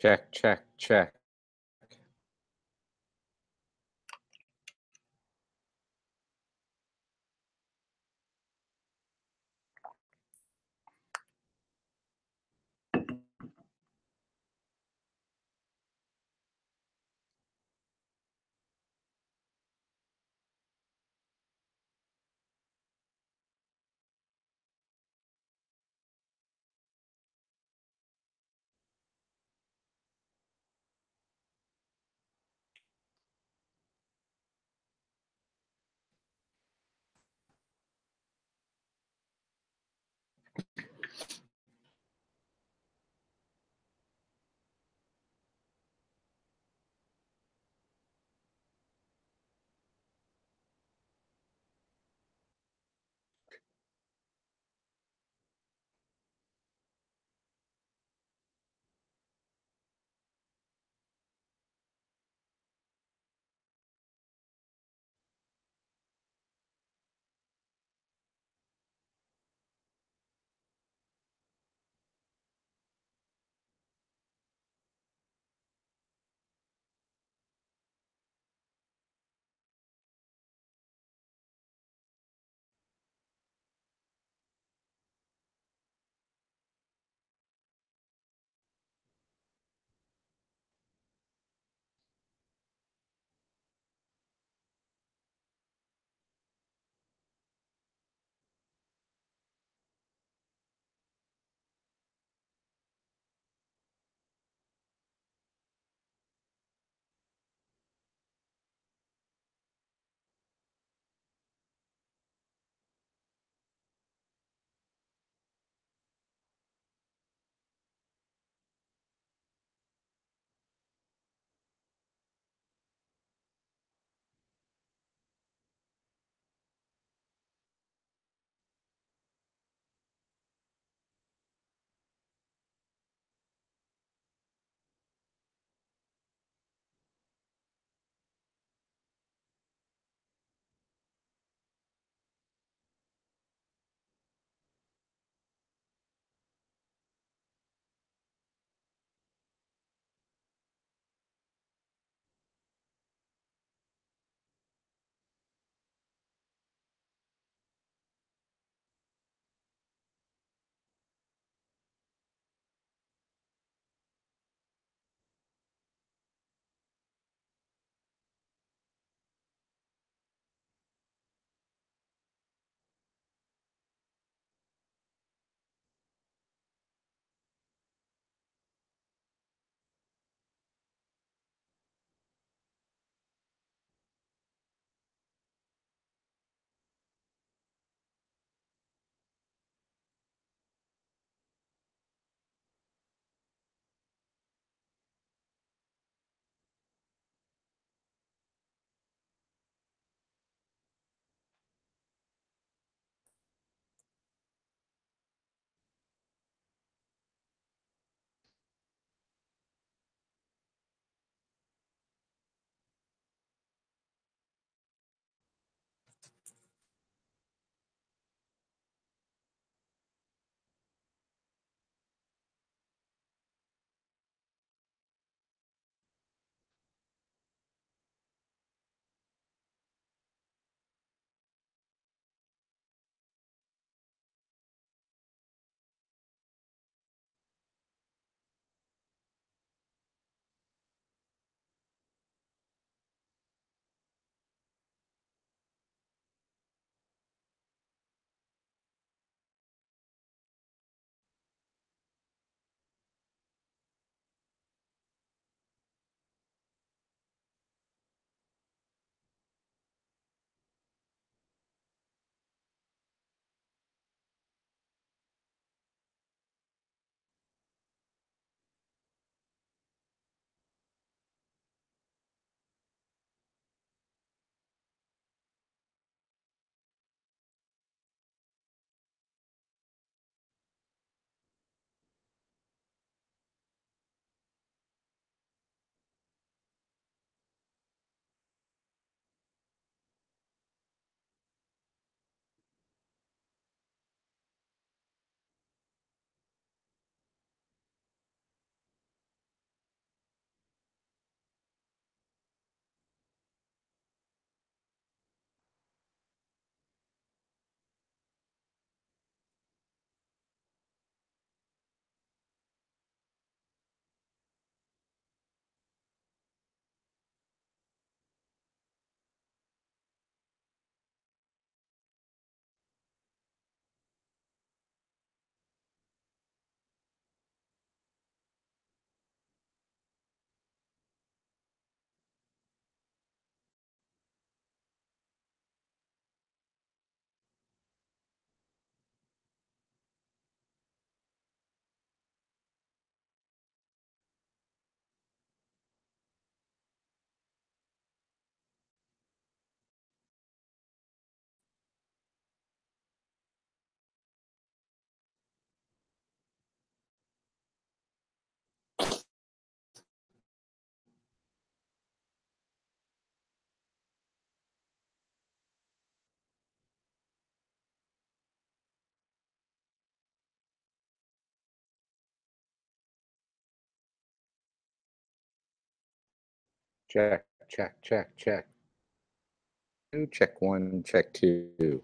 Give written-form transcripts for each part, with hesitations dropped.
Check, check, check. Check, check, check, check. Check one, check two.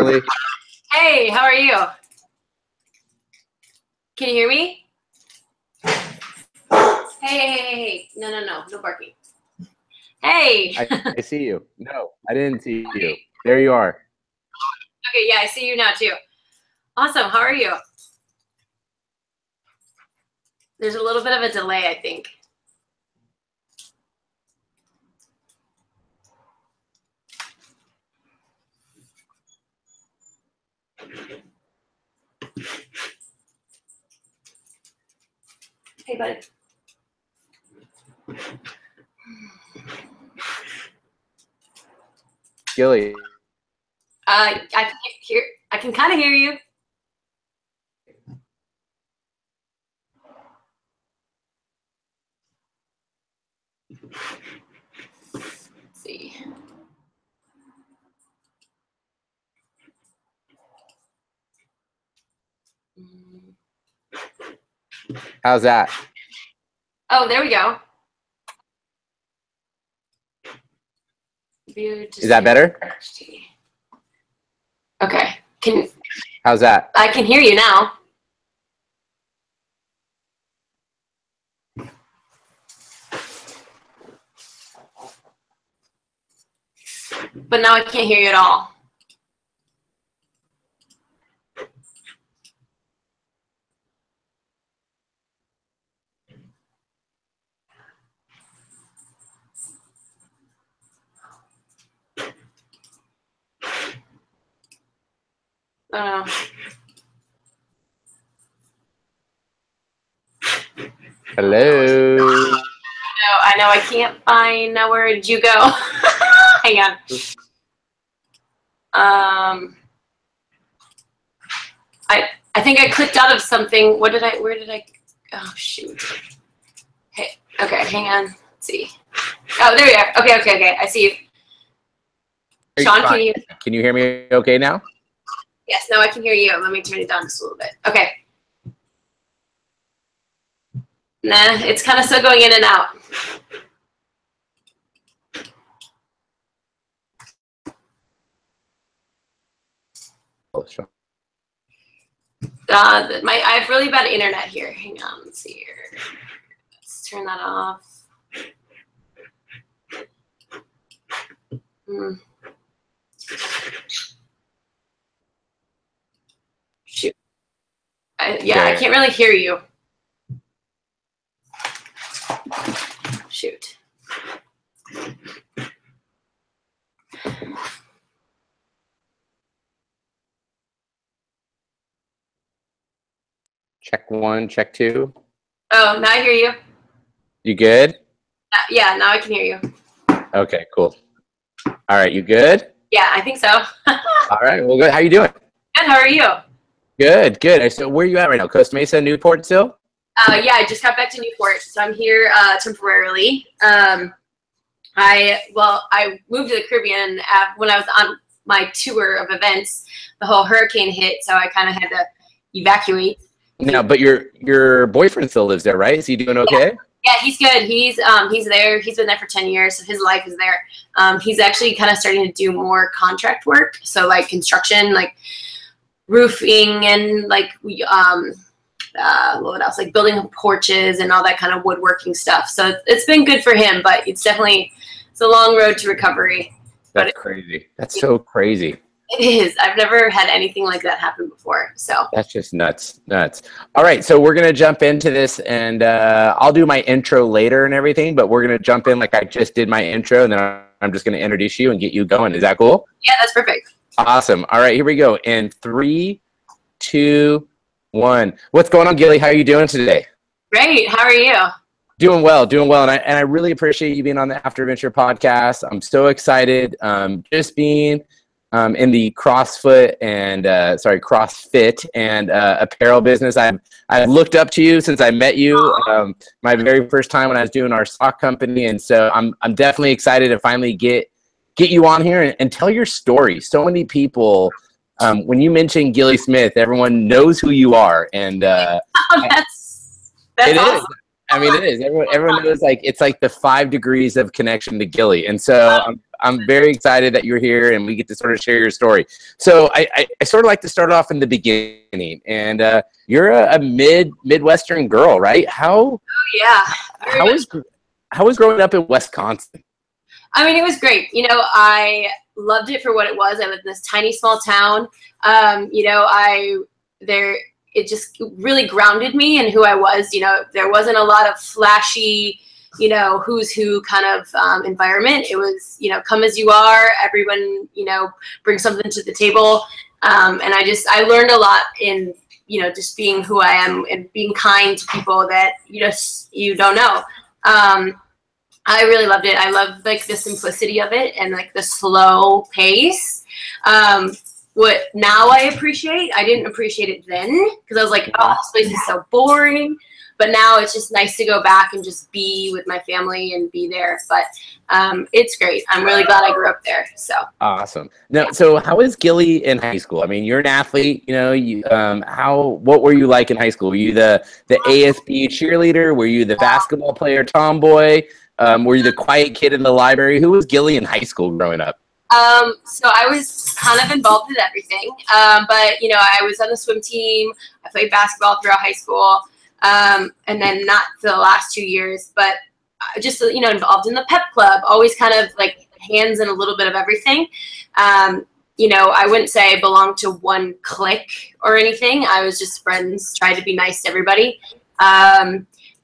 Gilly. Hey, how are you? Can you hear me? Hey. No barking. Hey. I see you. No, I didn't see you. There you are. Okay, yeah, I see you now too. Awesome. How are you? There's a little bit of a delay, I think. Hey, bud. Gilly. I can kind of hear you. Let's see. How's that? Oh, there we go. Is that better? Okay. How's that? I can hear you now. But now I can't hear you at all. Hello. No, I know I can't find. Now where did you go? Hang on. I think I clicked out of something. Where did I? Oh shoot. Hey, okay, hang on. Let's see. Oh, there you are. Okay. I see you. Sean, can you hear me okay now? Yes, now I can hear you. Let me turn it down just a little bit. Okay. Nah, it's kind of still going in and out. I have really bad internet here. Hang on, let's see here. Let's turn that off. Shoot. I can't really hear you. Shoot. Check 1, check 2. Oh, now I hear you. You good? Yeah, now I can hear you. Okay, cool. All right, you good? Yeah, I think so. All right, well, good. How you doing? Good, how are you? Good. So where are you at right now? Costa Mesa, Newport still? Yeah, I just got back to Newport, so I'm here temporarily. I moved to the Caribbean when I was on my tour of events. The whole hurricane hit, so I kind of had to evacuate. No, but your boyfriend still lives there, right? Is he doing okay? Yeah, he's good. He's there. He's been there for 10 years, so his life is there. He's actually kind of starting to do more contract work, so like construction, like roofing, and like what else? Like building porches and all that kind of woodworking stuff. So it's been good for him, but it's a long road to recovery. That's crazy. That's so crazy. It is. I've never had anything like that happen before. So that's just nuts. All right, so we're gonna jump into this, and I'll do my intro later and everything. But we're gonna jump in like I just did my intro, and then I'm just gonna introduce you and get you going. Is that cool? Yeah, that's perfect. Awesome. All right, here we go. In 3, 2, 1. What's going on, Gilly? How are you doing today? Great. How are you? Doing well, and I really appreciate you being on the AfterVenture podcast. I'm so excited. Just being in the CrossFit and apparel business. I've looked up to you since I met you my very first time when I was doing our stock company, and so I'm definitely excited to finally get you on here and tell your story. So many people, when you mention Gilly Smith, everyone knows who you are, and that's it awesome. is. I mean, it is. Everyone knows, like, it's like the 5 degrees of connection to Gilly. And so I'm very excited that you're here and we get to sort of share your story. So I sort of like to start off in the beginning. And you're a Midwestern girl, right? Yeah. How was growing up in Wisconsin? I mean, it was great. You know, I loved it for what it was. I lived in this tiny, small town. You know, it just really grounded me in who I was. You know, there wasn't a lot of flashy, you know, who's who kind of environment. It was, you know, come as you are. Everyone, you know, bring something to the table. And I learned a lot in, you know, just being who I am and being kind to people that you don't know. I really loved it. I loved like the simplicity of it and like the slow pace. What now I appreciate, I didn't appreciate it then because I was like, oh, this place is so boring. But now it's just nice to go back and just be with my family and be there. But it's great. I'm really glad I grew up there. So awesome. Now, so how was Gilly in high school? I mean, you're an athlete. You know, what were you like in high school? Were you the ASB cheerleader? Were you the basketball player tomboy? Were you the quiet kid in the library? Who was Gilly in high school growing up? So I was kind of involved in everything. But, you know, I was on the swim team. I played basketball throughout high school. And then not for the last 2 years, but just, you know, involved in the pep club, always kind of like hands in a little bit of everything. You know, I wouldn't say I belonged to one clique or anything. I was just friends, tried to be nice to everybody.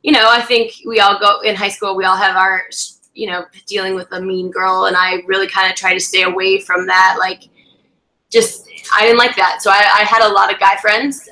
You know, I think we all go in high school, we all have our, you know, dealing with a mean girl. And I really kind of try to stay away from that. Like, I didn't like that. So I had a lot of guy friends.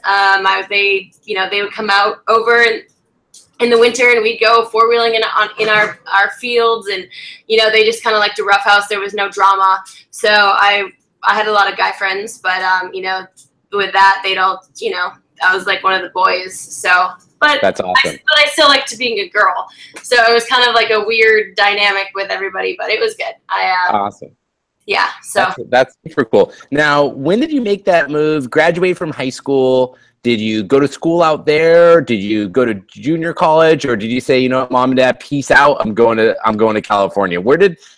They would come out over in the winter and we'd go four-wheeling in our fields. And, you know, they just kind of liked to roughhouse. There was no drama. So I had a lot of guy friends, but, you know, with that, they'd all, you know, I was like one of the boys. So, but that's awesome. I still liked being a girl. So it was kind of like a weird dynamic with everybody, but it was good. Awesome. Yeah, so that's super cool. Now, when did you make that move? Graduate from high school? Did you go to school out there? Did you go to junior college, or did you say, you know, Mom and Dad, peace out. I'm going to California.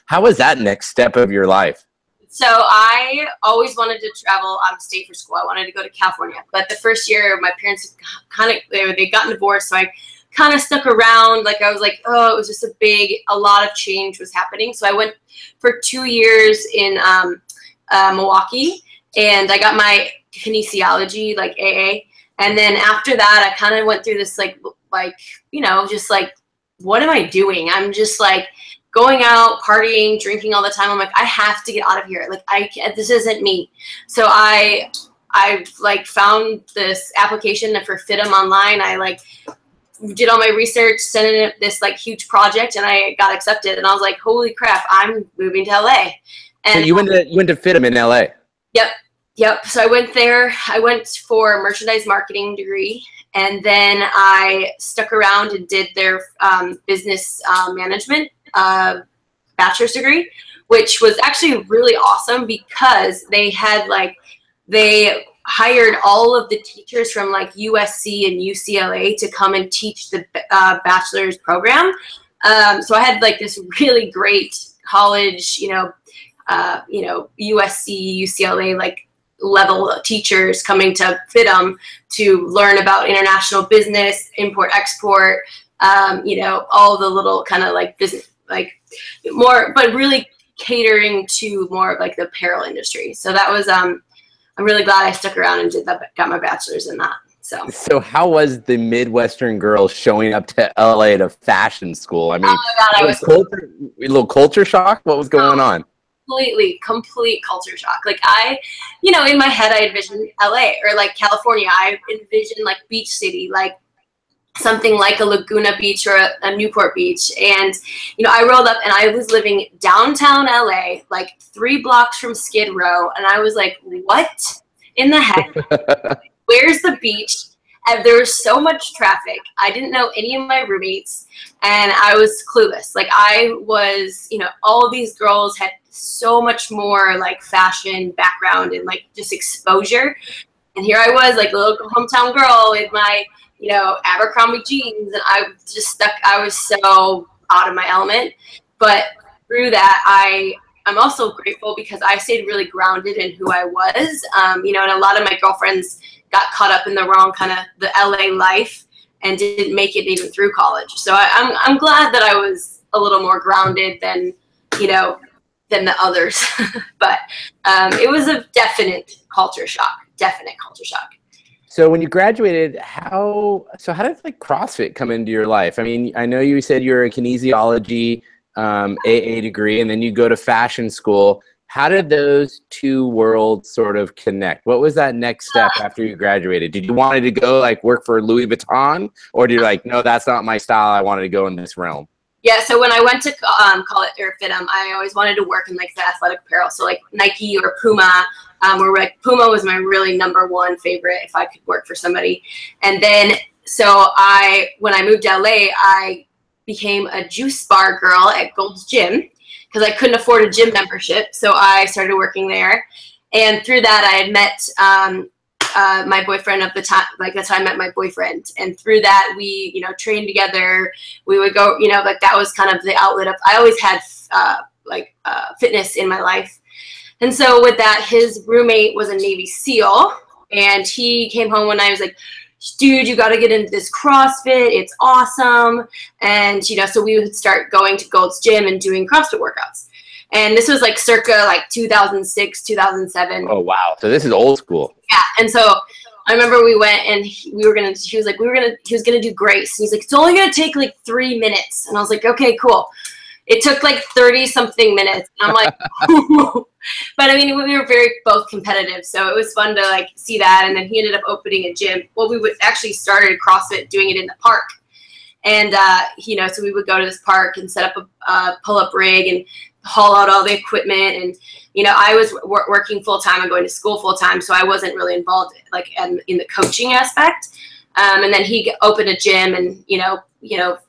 How was that next step of your life? So I always wanted to travel out of state for school. I wanted to go to California, but the first year, my parents they got divorced, so I kind of stuck around. Like I was like, oh, it was just a lot of change was happening. So I went for 2 years in Milwaukee, and I got my kinesiology, like AA. And then after that, I kind of went through this like, you know, just like, what am I doing? I'm just like going out, partying, drinking all the time. I'm like, I have to get out of here. Like this isn't me. So I like found this application for FITM online. I like did all my research, sent in this like huge project, and I got accepted. And I was like, holy crap, I'm moving to LA. And so you went to FITM in LA? Yep. So I went there. I went for a merchandise marketing degree, and then I stuck around and did their business management bachelor's degree, which was actually really awesome because they hired all of the teachers from like USC and UCLA to come and teach the bachelor's program. So I had like this really great college, USC, UCLA, like level teachers coming to FITM to learn about international business, import, export, all the little kind of like business, like more, but really catering to more of like the apparel industry. So that was, I'm really glad I stuck around and did that, got my bachelor's in that. So how was the Midwestern girl showing up to LA to fashion school? I mean, oh my God, a little culture shock? What was going on? Complete culture shock. Like in my head, I envisioned LA or like California. I envisioned like beach city, like something like a Laguna Beach or a Newport Beach. And, I rolled up and I was living downtown LA, like 3 blocks from Skid Row. And I was like, what in the heck? Where's the beach? And there was so much traffic. I didn't know any of my roommates and I was clueless. Like I was, all of these girls had so much more like fashion background and like just exposure. And here I was like a little hometown girl with my, Abercrombie jeans, and I was so out of my element. But through that, I I'm also grateful because I stayed really grounded in who I was. You know, and a lot of my girlfriends got caught up in the wrong kind of the LA life and didn't make it even through college. So I'm glad that I was a little more grounded than, you know, than the others. But it was a definite culture shock. Definite culture shock. So when you graduated, how did like CrossFit come into your life? I mean, I know you said you're a kinesiology AA degree, and then you go to fashion school. How did those two worlds sort of connect? What was that next step after you graduated? Did you wanted to go like work for Louis Vuitton, or did you like, no, that's not my style, I wanted to go in this realm? Yeah, so when I went to college or Femme, I always wanted to work in like the athletic apparel, so like Nike or Puma. Where like Puma was my really #1 favorite if I could work for somebody. And then so when I moved to LA, I became a juice bar girl at Gold's Gym because I couldn't afford a gym membership. So I started working there, and through that I had met my boyfriend of the time. Like that's how I met my boyfriend, and through that we, you know, trained together. We would go, you know, like that was kind of the outlet of. I always had fitness in my life. And so with that, his roommate was a Navy SEAL, and he came home one night. I was like, dude, you got to get into this CrossFit. It's awesome. And, you know, so we would start going to Gold's Gym and doing CrossFit workouts. And this was like circa like 2006, 2007. Oh, wow. So this is old school. Yeah. And so I remember we went and he was going to do Grace. And he's like, it's only going to take like 3 minutes. And I was like, okay, cool. It took like 30-something minutes. And I'm like, but I mean, we were both competitive. So it was fun to like see that. And then he ended up opening a gym. Well, we would actually started CrossFit doing it in the park. And, you know, so we would go to this park and set up a pull-up rig and haul out all the equipment. And, you know, I was working full-time and going to school full-time. So I wasn't really involved like in the coaching aspect. And then he opened a gym and, you know,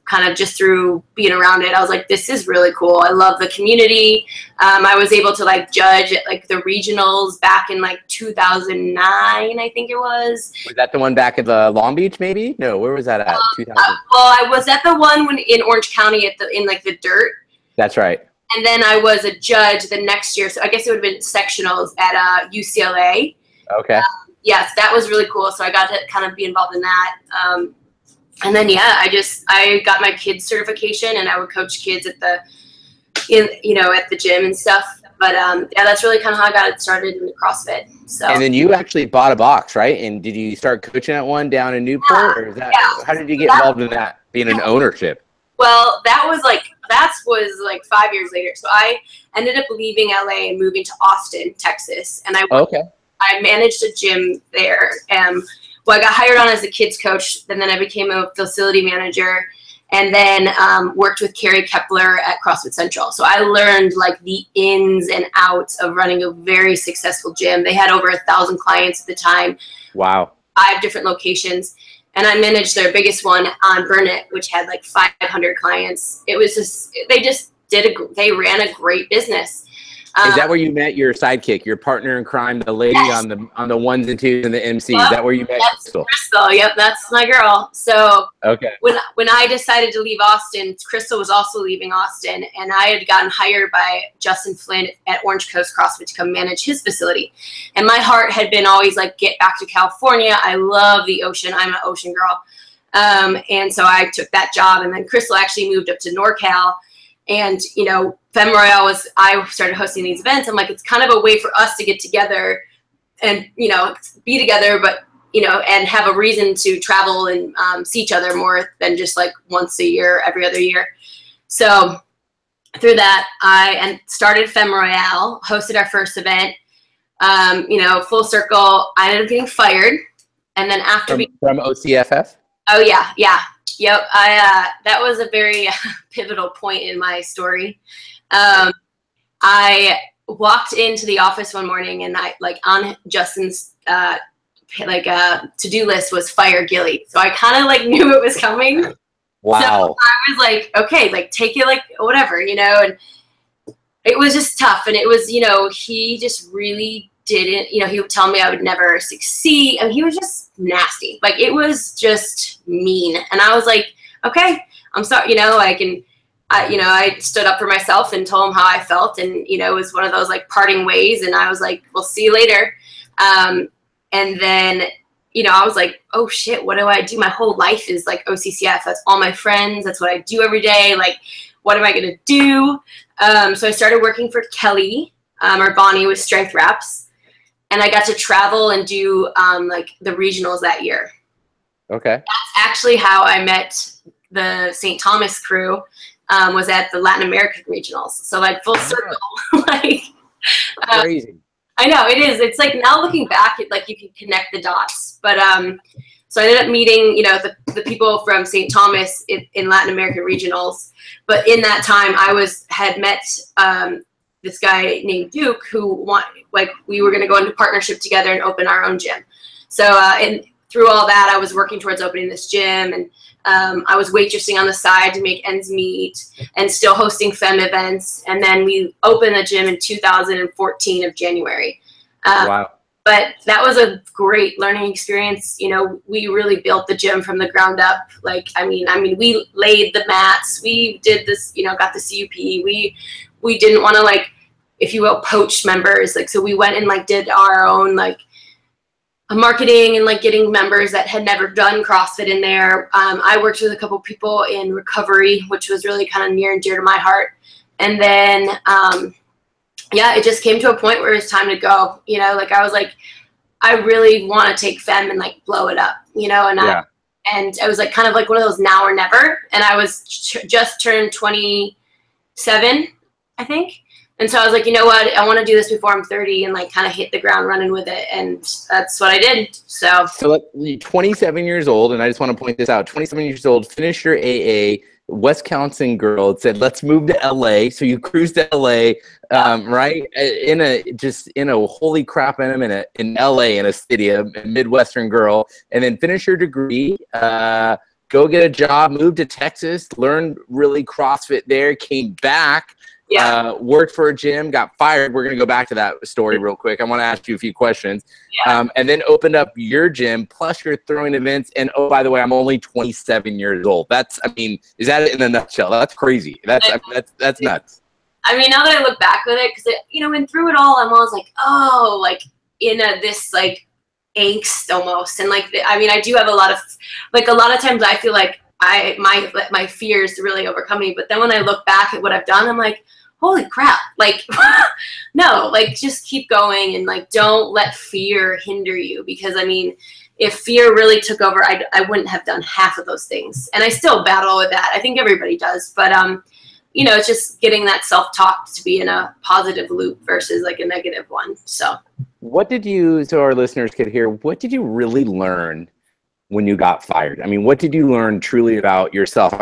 kind of just through being around it, I was like, this is really cool. I love the community. I was able to like judge at like the regionals back in like 2009, I think it was. Was that the one back at the Long Beach maybe? No, where was that at? 2000. Well, I was at the one in Orange County in like the dirt. That's right. And then I was a judge the next year. So I guess it would have been sectionals at UCLA. Okay. Yes, that was really cool. So I got to kind of be involved in that. And then, yeah, I got my kids certification and I would coach kids at the gym and stuff. But yeah, that's really kind of how I got it started in the CrossFit. So. And then you actually bought a box, right? And did you start coaching at one down in Newport? Or is that, how did you get involved in that, being an ownership? Well, that was like 5 years later. So I ended up leaving LA and moving to Austin, Texas. And I managed a gym there. Well, I got hired on as a kids coach, and then I became a facility manager, and then worked with Carrie Kepler at CrossFit Central. So I learned like the ins and outs of running a very successful gym. They had over 1,000 clients at the time. Wow. 5 different locations. And I managed their biggest one on Burnett, which had like 500 clients. It was just, they ran a great business. Is that where you met your sidekick, your partner in crime, the lady on the ones and twos and the MC? Is that where you met Crystal? Crystal, yep, that's my girl. So okay. When I decided to leave Austin, Crystal was also leaving Austin, and I had gotten hired by Justin Flynn at Orange Coast CrossFit to come manage his facility. And my heart had been always like, get back to California. I love the ocean. I'm an ocean girl. And so I took that job, and then Crystal actually moved up to NorCal. And, you know, Femme Royale I started hosting these events. I'm like, it's kind of a way for us to get together and, you know, be together, but, you know, and have a reason to travel and see each other more than just like once a year, every other year. So through that, I started Femme Royale, hosted our first event, you know, full circle. I ended up getting fired. And then after from OCFF? Oh, yeah. Yeah. Yep, that was a very pivotal point in my story. I walked into the office one morning, and I on Justin's to-do list was fire Gilly. So I kind of like knew it was coming. Wow. So I was like, okay, like take it like whatever, you know. And it was just tough, and it was, you know, he just really didn't, you know, he would tell me I would never succeed, and he was just nasty. Like, it was just mean. And I was like, okay, I'm sorry, you know, like, and I stood up for myself and told him how I felt, and it was one of those like parting ways, and I was like, we'll see you later. And then I was like, oh shit, what do I do? My whole life is like OCCF. That's all my friends. That's what I do every day. Like, what am I gonna do? So I started working for Kelly or Bonnie with Strength Reps, and I got to travel and do like the regionals that year. Okay. That's actually how I met the St. Thomas crew. Was at the Latin American regionals. So like full circle, like crazy. I know it is. It's like now looking back, like you can connect the dots. But so I ended up meeting the people from St. Thomas in Latin American regionals. But in that time, I had met this guy named Duke who we were going to go into partnership together and open our own gym. So and through all that, I was working towards opening this gym, and I was waitressing on the side to make ends meet and still hosting Femme events. And then we opened the gym in 2014 of January. Wow. But that was a great learning experience. We really built the gym from the ground up. Like, I mean, we laid the mats. We did this, got the CUP. We didn't want to, like, if you will, poach members. Like, so we went and like did our own like marketing and like getting members that had never done CrossFit in there. I worked with a couple people in recovery, which was really kind of near and dear to my heart. And then, it just came to a point where it was time to go. Like I was like, I really want to take Femme and like blow it up. And I was like kind of like one of those now or never. And I was just turned 27, I think. And so I was like, you know what? I want to do this before I'm 30 and like kind of hit the ground running with it. And that's what I did. So you're 27 years old, and I just want to point this out. 27 years old, finished your AA, West Wisconsin girl. It said, let's move to LA. So you cruised to LA, right? In a holy crap, I'm in LA, in a city, a Midwestern girl, and then finish your degree, go get a job, move to Texas, learn really CrossFit there, came back. Worked for a gym, got fired. We're going to go back to that story real quick. I want to ask you a few questions. And then opened up your gym, plus you're throwing events. And oh, by the way, I'm only 27 years old. Is that it in a nutshell? That's crazy. That's nuts. I mean, now that I look back with it, because, and through it all, I'm always like, oh, like in this like angst almost. And like, I do have a lot of times I feel like my fears really overcome me. But then when I look back at what I've done, I'm like, holy crap, like, no, like just keep going and like, don't let fear hinder you. Because if fear really took over, I wouldn't have done half of those things. And I still battle with that. I think everybody does, but it's just getting that self-talk to be in a positive loop versus like a negative one. So so our listeners could hear, what did you really learn when you got fired? What did you learn truly about yourself?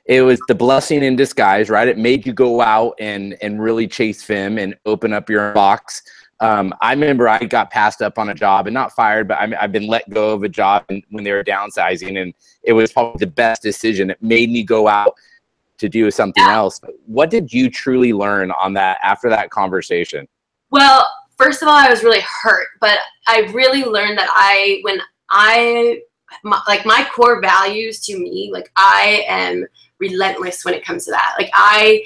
It was the blessing in disguise, right? It made you go out and really chase Femme and open up your box. I remember I got passed up on a job, and not fired, but I've been let go of a job when they were downsizing, and it was probably the best decision. It made me go out to do something else. What did you truly learn on that after that conversation? Well, first of all, I was really hurt, but I really learned that my core values to me, like I am relentless when it comes to that. Like I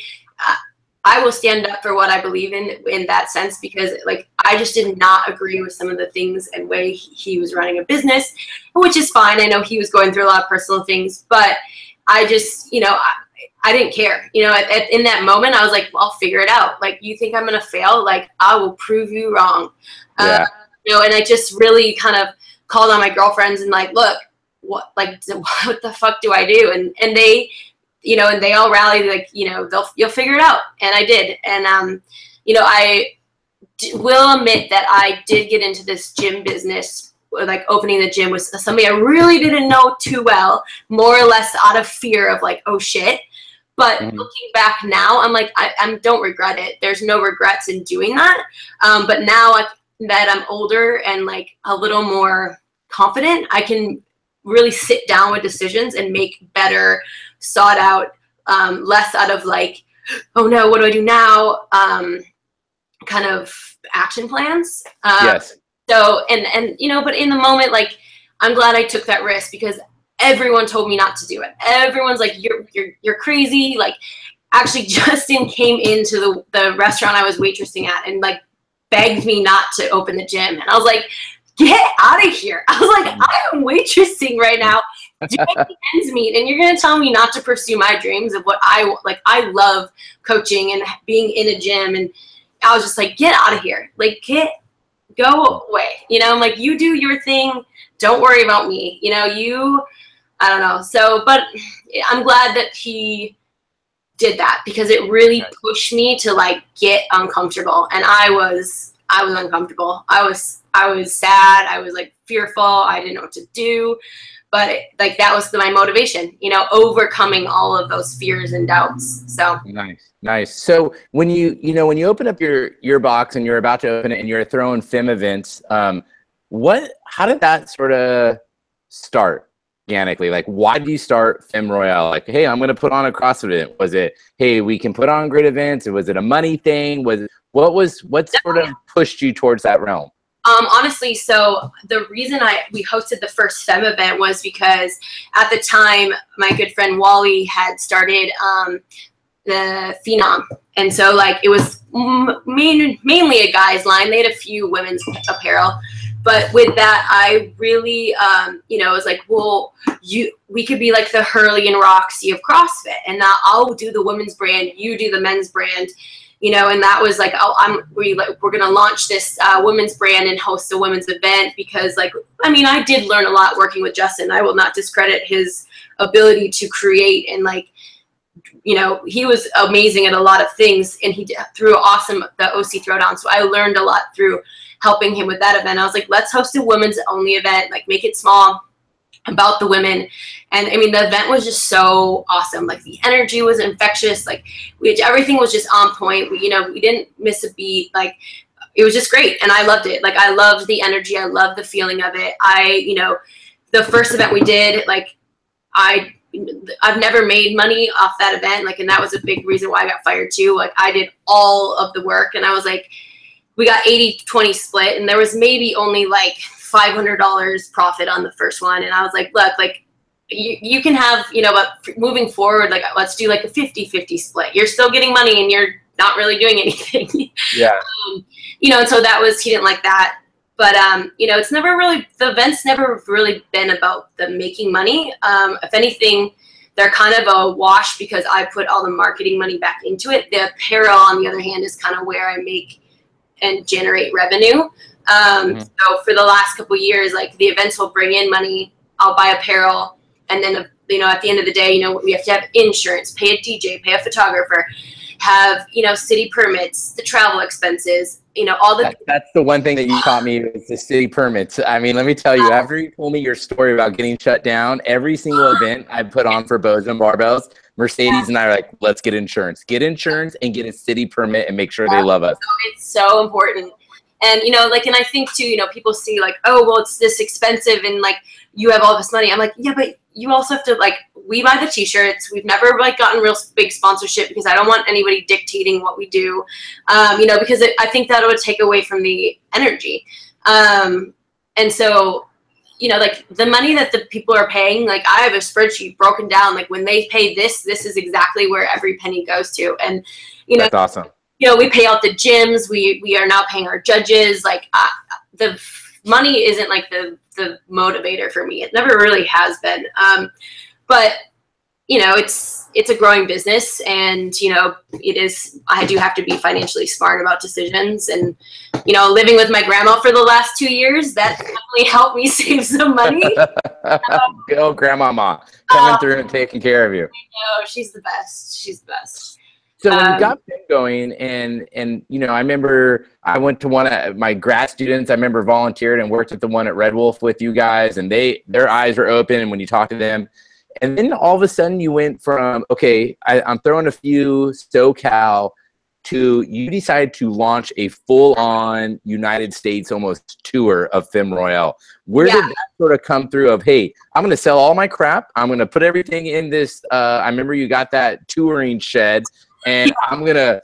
will stand up for what I believe in that sense, because like I just did not agree with some of the things and way he was running a business, which is fine. I know he was going through a lot of personal things, but I just, I didn't care. In that moment, I was like, well, I'll figure it out. Like, you think I'm going to fail? Like, I will prove you wrong. Yeah. And I just really kind of called on my girlfriends and like, look, what the fuck do I do? And they, and they all rallied, like, you'll figure it out. And I did. And, I will admit that I did get into this gym business, like opening the gym with somebody I really didn't know too well, more or less out of fear of like, oh shit. But looking back now, I'm like, I don't regret it. There's no regrets in doing that. But now that I'm older and like a little more confident, I can really sit down with decisions and make better sought out, less out of like, oh no, what do I do now? Kind of action plans. Yes. So, and but in the moment, like, I'm glad I took that risk, because everyone told me not to do it. Everyone's like, you're crazy. Like, actually Justin came into the restaurant I was waitressing at and like begged me not to open the gym. And I was like, get out of here. I was like, I am waitressing right now, doing the ends meet, and you're going to tell me not to pursue my dreams of what I like. I love coaching and being in a gym. And I was just like, get out of here. Like, go away. You know, I'm like, you do your thing. Don't worry about me. You know, I don't know. So, but I'm glad that he did that because it really pushed me to like get uncomfortable. And I was uncomfortable. I was sad. I was like fearful. I didn't know what to do, but like that was my motivation, you know, overcoming all of those fears and doubts. So nice. So when you open up your box and you're about to open it and you're throwing Femme events, how did that sort of start? Organically, like why did you start Femme Royale? Like, hey, I'm going to put on a CrossFit event. Was it, hey, we can put on great events? Or was it a money thing? What sort of pushed you towards that realm? Honestly, so the reason we hosted the first Femme event was because at the time my good friend Wally had started the Phenom, and so like it was mainly a guy's line. They had a few women's apparel. But with that, I really, you know, it was like, well, we could be like the Hurley and Roxy of CrossFit, and now I'll do the women's brand, you do the men's brand, you know. And that was like, we're gonna launch this women's brand and host a women's event because, like, I mean, I did learn a lot working with Justin. I will not discredit his ability to create and like, you know, he was amazing at a lot of things, and he threw the OC Throwdown. So I learned a lot through helping him with that event. I was like, let's host a women's only event, like make it small, about the women. And I mean, the event was just so awesome. Like the energy was infectious. Like everything was just on point. We didn't miss a beat. Like it was just great. And I loved it. Like I loved the energy. I loved the feeling of it. The first event we did, like I've never made money off that event. Like, and that was a big reason why I got fired too. Like I did all of the work, and I was like, we got 80-20 split, and there was maybe only like $500 profit on the first one. And I was like, look, like you can have, you know, but moving forward, like let's do like a 50-50 split. You're still getting money and you're not really doing anything. Yeah. You know, and so he didn't like that. But, you know, the events never really been about the making money. If anything, they're kind of a wash because I put all the marketing money back into it. The apparel, on the other hand, is kind of where I make and generate revenue. So for the last couple of years, like the events will bring in money. I'll buy apparel. And then, you know, at the end of the day, you know, we have to have insurance, pay a DJ, pay a photographer, have, you know, city permits, the travel expenses, you know, all the. That's the one thing that you taught me is the city permits. I mean, let me tell you, after you told me your story about getting shut down, every single event I put on for bows and barbells, Mercedes and I are like, let's get insurance and get a city permit and make sure they love us. So it's so important. And, you know, like, and I think too, you know, people see like, oh, well, it's this expensive and like you have all this money. I'm like, yeah, but you also have to like, we buy the t-shirts. We've never like gotten real big sponsorship because I don't want anybody dictating what we do, you know, because I think that would take away from the energy. And so, you know, like the money that the people are paying, like I have a spreadsheet broken down, like when they pay this is exactly where every penny goes to. And, you know, that's awesome. You know, we pay out the gyms. We are now paying our judges. Like the money isn't like the motivator for me. It never really has been. But you know, it's a growing business, and you know, I do have to be financially smart about decisions. And you know, living with my grandma for the last 2 years, that definitely helped me save some money. Go, grandmama, coming through and taking care of you. I know, she's the best. She's the best. So when you got Femme going, and you know, I remember I went to one of my grad students. I remember volunteered and worked at the one at Red Wolf with you guys, and their eyes were open. And when you talk to them, and then all of a sudden you went from, okay, I'm throwing a few SoCal to you decided to launch a full-on United States almost tour of Femme Royale. Where did that sort of come through of, hey, I'm going to sell all my crap. I'm going to put everything in this. I remember you got that touring shed. And I'm gonna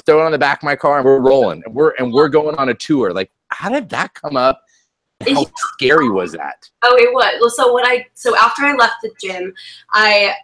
throw it on the back of my car, and we're rolling, and we're going on a tour. Like, how did that come up? How scary was that? Oh, it was. Well, so after I left the gym, I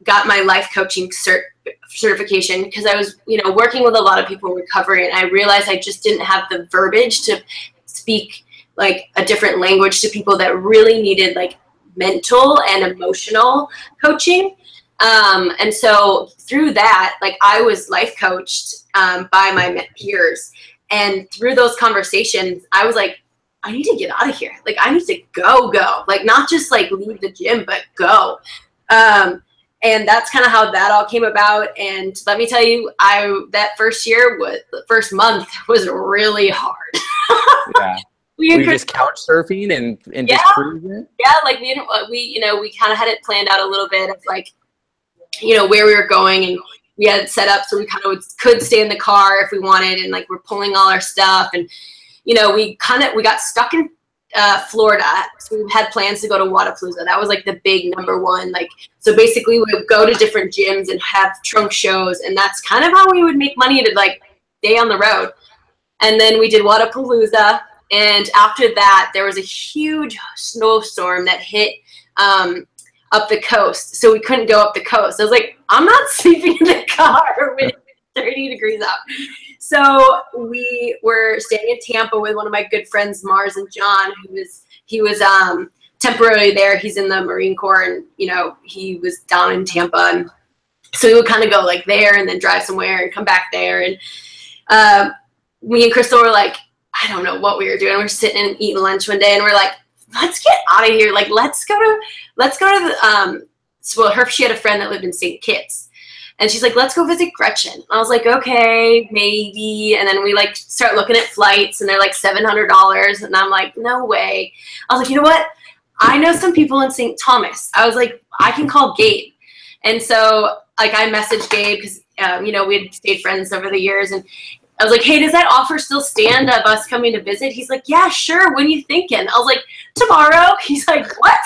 got my life coaching cert certification because I was, you know, working with a lot of people in recovery, and I realized I just didn't have the verbiage to speak like a different language to people that really needed like mental and emotional coaching. And so through that, like I was life coached by my peers, and through those conversations, I was like, I need to get out of here. Like I need to go, like not just like leave the gym, but go. And that's kind of how that all came about. And let me tell you, that first year the first month was really hard. Yeah. Were you just couch surfing and just cruising? Yeah, like we kind of had it planned out a little bit of like, you know, where we were going, and we had it set up so we kind of could stay in the car if we wanted, and like we're pulling all our stuff, and you know, we got stuck in Florida, so we had plans to go to Wadapalooza. That was like the big number one. Like, so basically we would go to different gyms and have trunk shows, and that's kind of how we would make money to like stay on the road. And then we did Wadapalooza, and after that there was a huge snowstorm that hit up the coast, so we couldn't go up the coast. I was like, I'm not sleeping in the car when it's 30 degrees out. So we were staying in Tampa with one of my good friends, Mars and John, he was temporarily there. He's in the Marine Corps, and you know, he was down in Tampa, and so we would kind of go like there and then drive somewhere and come back there. And me and Crystal were like, I don't know what we were doing. We were sitting and eating lunch one day, and we're like, let's get out of here. Like, let's go to the, she had a friend that lived in St. Kitts, and she's like, let's go visit Gretchen. And I was like, okay, maybe. And then we like start looking at flights, and they're like $700. And I'm like, no way. I was like, you know what? I know some people in St. Thomas. I was like, I can call Gabe. And so like I messaged Gabe because, you know, we had stayed friends over the years, and I was like, hey, does that offer still stand of us coming to visit? He's like, yeah, sure. When are you thinking? I was like, tomorrow. He's like, what?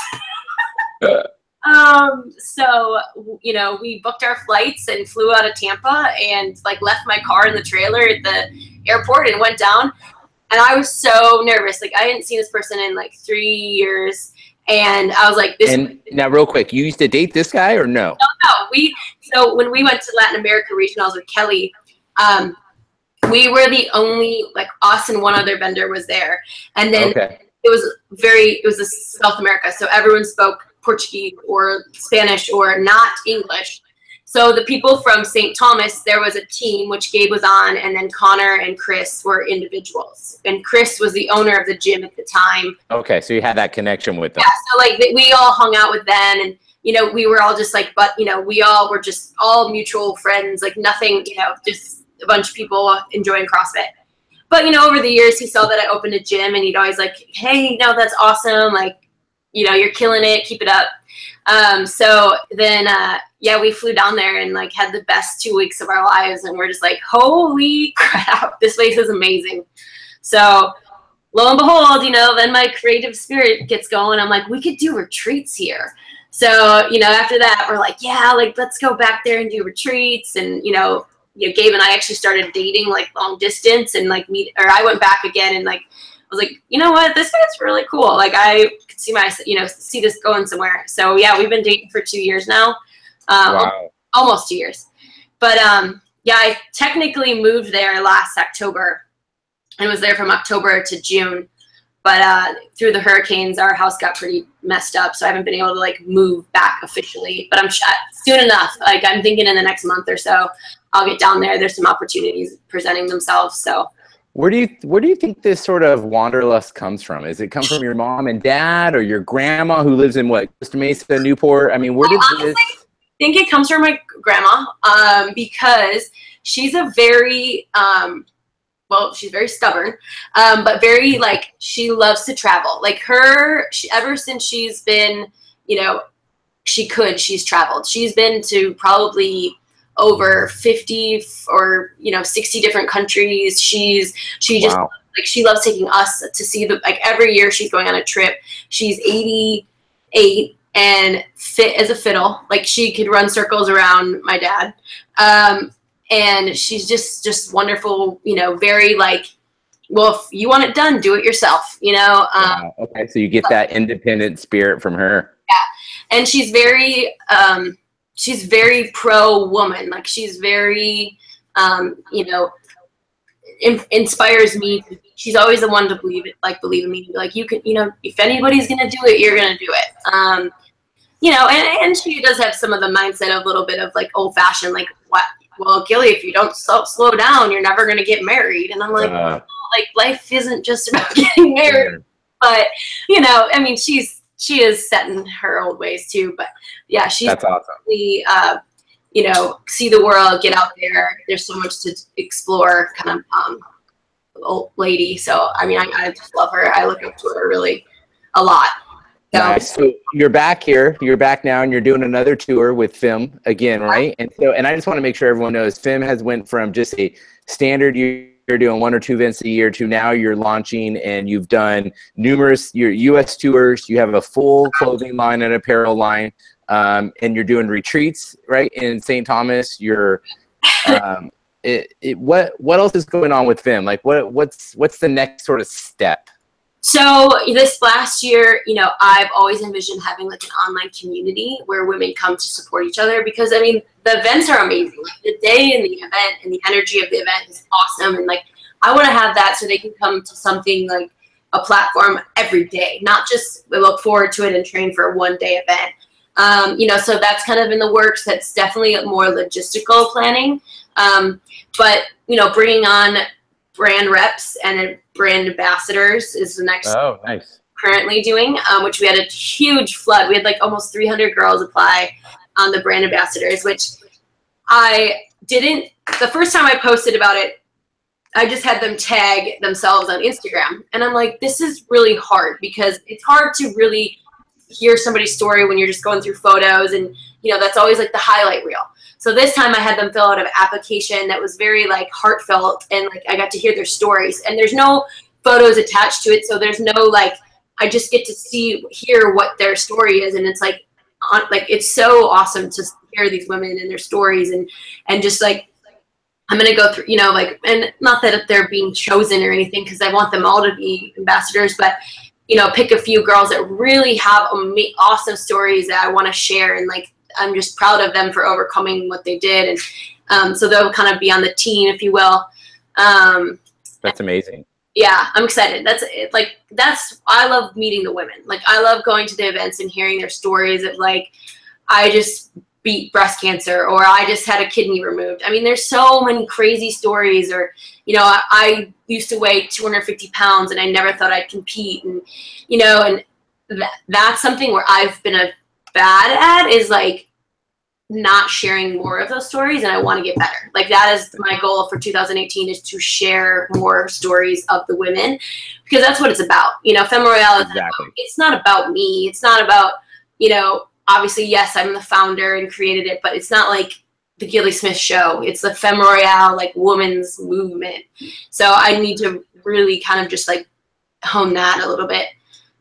So, you know, we booked our flights and flew out of Tampa, and like left my car in the trailer at the airport and went down. And I was so nervous. Like I hadn't seen this person in like 3 years. And I was like, now real quick, you used to date this guy or no? No. So when we went to Latin America regionals with Kelly, we were the only, like us and one other vendor was there. And then it was a South America. So everyone spoke Portuguese or Spanish or not English. So the people from St. Thomas, there was a team, which Gabe was on, and then Connor and Chris were individuals. And Chris was the owner of the gym at the time. Okay, so you had that connection with them. Yeah, so like we all hung out with them, and you know, we were all just like, but you know, we all were just all mutual friends, like nothing, you know, just a bunch of people enjoying CrossFit. But you know, over the years, he saw that I opened a gym, and he'd always like, hey, no, that's awesome, like, you know, you're killing it, keep it up. So then, yeah, we flew down there and like had the best 2 weeks of our lives, and we're just like, holy crap, this place is amazing. So lo and behold, you know, then my creative spirit gets going. I'm like, we could do retreats here. So, you know, after that, we're like, yeah, like let's go back there and do retreats. And, you know, Gabe and I actually started dating like long distance, and like I went back again, and like, I was like, you know what, this guy's really cool. Like I could see this going somewhere. So yeah, we've been dating for 2 years now. Wow. Almost 2 years. But yeah, I technically moved there last October and was there from October to June. But through the hurricanes, our house got pretty messed up. So I haven't been able to like move back officially, but I'm soon enough. Like I'm thinking in the next month or so, I'll get down there. There's some opportunities presenting themselves. So where do you think this sort of wanderlust comes from? Is it come from your mom and dad, or your grandma who lives in what, Costa Mesa, Newport? I mean, where did this? I think it comes from my grandma, because she's a very well, she's very stubborn, but very like, she loves to travel. Like ever since she's been, you know, she's traveled. She's been to probably over 50 or, you know, 60 different countries. She just like, she loves taking us to see like every year she's going on a trip. She's 88 and fit as a fiddle. Like she could run circles around my dad. And she's just wonderful, you know, very like, well, if you want it done, do it yourself, you know? Okay. So you get that independent spirit from her. Yeah. And she's very, she's very pro woman. Like she's very, you know, inspires me. She's always the one to believe in me. Like you can, you know, if anybody's gonna do it, you're gonna do it. You know, and she does have some of the mindset of a little bit of like old fashioned, like what? Well, Gilly, if you don't slow down, you're never gonna get married. And I'm like, like life isn't just about getting married. But you know, I mean, she is set in her old ways too. But yeah, she's that's awesome. Really, you know, see the world, get out there. There's so much to explore, kind of old lady. So I mean, I just love her. I look up to her really a lot. So, nice. So you're back here. You're back now, and you're doing another tour with Femme again, right? And so, and I just want to make sure everyone knows, Femme has went from just a standard you're doing 1 or 2 events a year to now you're launching, and you've done numerous your U.S. tours. You have a full clothing line and apparel line, and you're doing retreats, right? In St. Thomas. You're what else is going on with Femme? Like what's the next sort of step? So this last year, you know, I've always envisioned having like an online community where women come to support each other, because I mean, the events are amazing. Like the day and the event and the energy of the event is awesome. And like, I want to have that so they can come to something like a platform every day, not just look forward to it and train for a 1-day event. You know, so that's kind of in the works. That's definitely more logistical planning. But, you know, bringing on brand reps and brand ambassadors is the next currently doing, which we had a huge flood. We had like almost 300 girls apply on the brand ambassadors, which I didn't, the first time I posted about it, I just had them tag themselves on Instagram. And I'm like, this is really hard, because it's hard to really hear somebody's story when you're just going through photos, and you know, that's always like the highlight reel. So this time I had them fill out an application that was very like heartfelt, and like I got to hear their stories, and there's no photos attached to it. So there's no like, I just get to hear what their story is. And it's like it's so awesome to hear these women and their stories, and just like, I'm going to go through, you know, like, and not that they're being chosen or anything, because I want them all to be ambassadors, but you know, pick a few girls that really have awesome stories that I want to share. And like, I'm just proud of them for overcoming what they did. And so they'll kind of be on the team, if you will. That's amazing. Yeah, I'm excited. I love meeting the women. Like, I love going to the events and hearing their stories of like, I just beat breast cancer, or I just had a kidney removed. I mean, there's so many crazy stories. Or, you know, I used to weigh 250 pounds and I never thought I'd compete. And, you know, and that's something where I've been bad at, is like not sharing more of those stories, and I want to get better. Like, that is my goal for 2018, is to share more stories of the women, because that's what it's about. You know, Femme Royale is it's not about me. It's not about, you know, obviously, yes, I'm the founder and created it, but it's not like the Gilly Smith show. It's the Femme Royale, like, women's movement. So I need to really kind of just like hone that a little bit.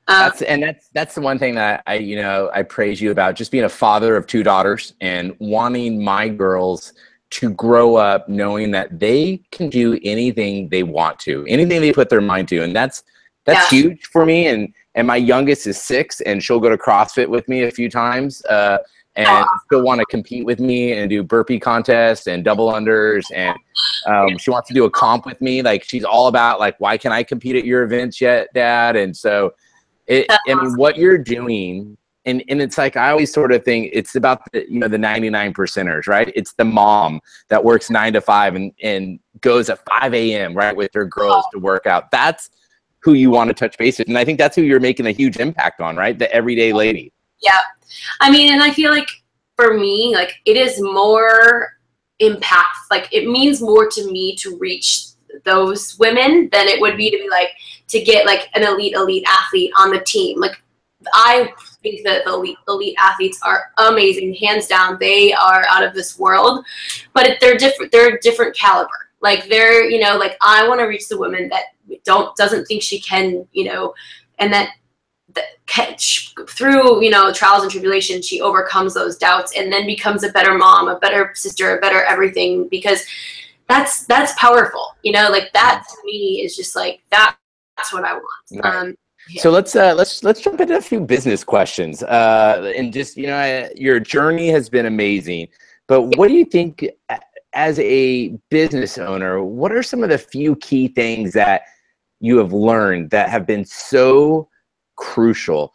That's the one thing that I praise you about, just being a father of 2 daughters and wanting my girls to grow up knowing that they can do anything they want to, anything they put their mind to. And that's huge for me. And my youngest is 6, and she'll go to CrossFit with me a few times, and she'll want to compete with me and do burpee contests and double unders. And she wants to do a comp with me. Like, she's all about like, why can't I compete at your events yet, Dad? And so I mean, what you're doing, and it's like, I always sort of think it's about the 99 percenters, right? It's the mom that works 9 to 5 and goes at 5 a.m. right with her girls to work out. That's who you want to touch base with. And I think that's who you're making a huge impact on, right? The everyday lady. Yeah. I mean, and I feel like for me, like, it is more impact. Like, it means more to me to reach those women than it would be to be like, to get like an elite athlete on the team. Like, I think that the elite athletes are amazing, hands down. They are out of this world, but they're different. They're a different caliber. Like, they're, you know, like, I want to reach the woman that doesn't think she can, you know, and that through, you know, trials and tribulations, she overcomes those doubts and then becomes a better mom, a better sister, a better everything, because that's powerful. You know, like, that to me is just like, that's what I want. Right. So let's jump into a few business questions. And just, your journey has been amazing, but what do you think as a business owner, what are some of the few key things that you have learned that have been so crucial?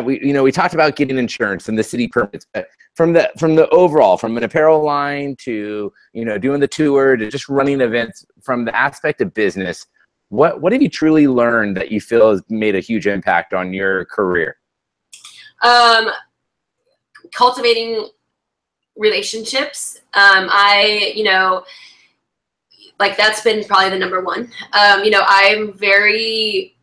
We talked about getting insurance and the city permits, but from the overall, from an apparel line to, doing the tour to just running events, from the aspect of business, what have you truly learned that you feel has made a huge impact on your career? Cultivating relationships. That's been probably the number one. I'm very,